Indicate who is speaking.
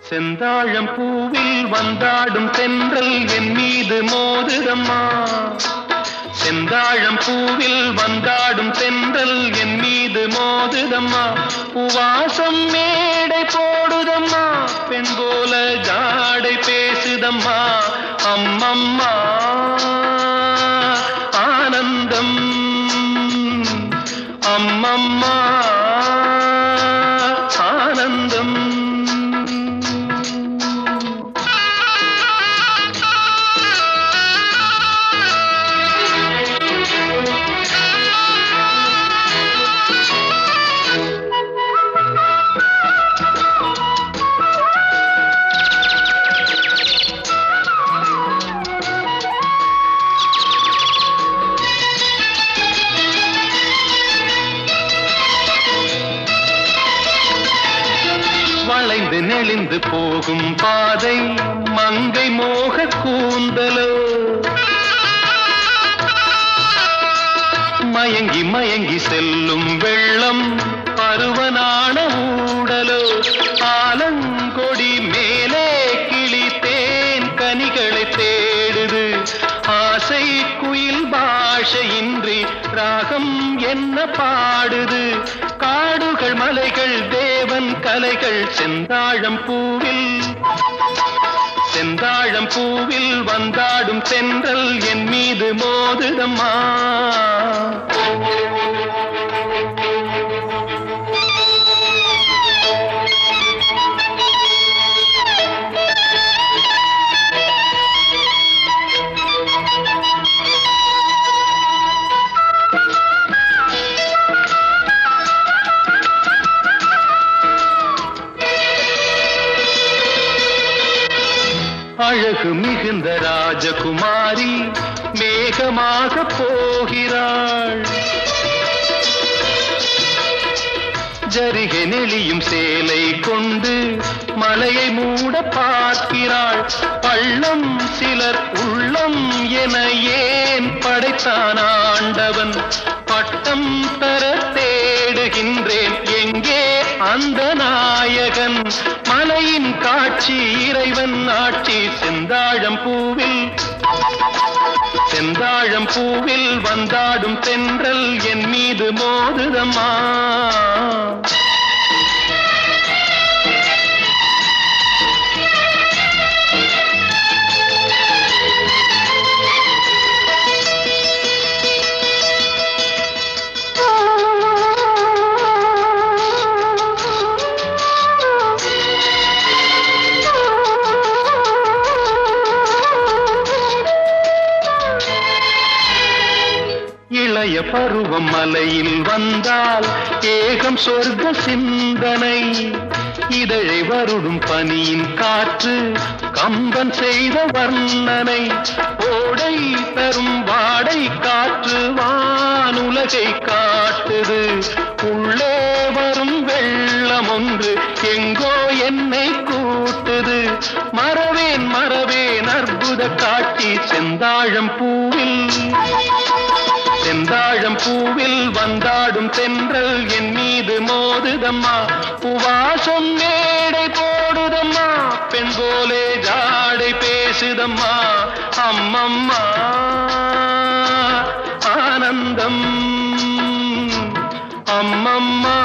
Speaker 1: செந்தாழம் பூவில் வந்தாடும் தென்றல் என் மீது மோதுதம்மா. செந்தாழம் பூவில் வந்தாடும் தென்றல் என் மீது மோதுதம்மா. பூவாசம் மேடை போடுதம்மா, பெண் போல ஜாடை பேசுதம்மா. அம்மம்மா ஆனந்தம், அம்மம்மா ஆனந்தம். வளைந்து நெளிந்து போகும் பாதை மங்கை மோக கூந்தலோ, மயங்கி மயங்கி செல்லும் வெள்ளம் பருவனான ஊடலோ. ஆலங்கொடி மேலே கிளி தேன் கனிகளை தேடுது, ஆசை குயில் பாஷையின்றி ராகம் என்ன பாடுது. காடுகள் மலைகள் தேவன் கலைகள் செந்தாழம் பூவில், செந்தாழம் பூவில் வந்தாடும் தென்றல் என் மீது மோதுதம்மா. அழகு மிகுந்த ராஜகுமாரி மேகமாக போகிறாள், ஜரிகை நெளியும் சேலை கொண்டு மலையை மூட பார்க்கிறாள். பள்ளம் சிலர் உள்ளம் என ஏன் படைத்தான் ஆண்டவன்? பட்டம் தர தேடுகின்றேன், எங்கே அந்த நாயகன்? மலையின் காட்சி இறைவன் ஆட்சி செந்தாழம் பூவில், செந்தாழம் பூவில் வந்தாடும் தென்றல் என் மீது மோதுதம்மா. இளைய பருவம் மலையில் வந்தால் ஏகம் சொர்க்க சிந்தனை. இதழை வருடும் பனியின் காற்று கம்பன் செய்த வர்ணனை. ஓடை தரும் வாடை காற்று வானுலகை காட்டுது. உள்ளே வரும் வெள்ளம் ஒன்று எங்கோ என்னை கூட்டுது. மறவேன் மறவேன் அற்புத காட்சி செந்தாழம் பூவில், செந்தாழம் பூவில் வந்தாடும் தென்றல் என் மீது மோதுதம்மா. பூவாசம் மேடை போடுதம்மா, பெண் போலே ஜாடை பேசுதம்மா. அம்மம்மா ஆனந்தம், அம்மம்மா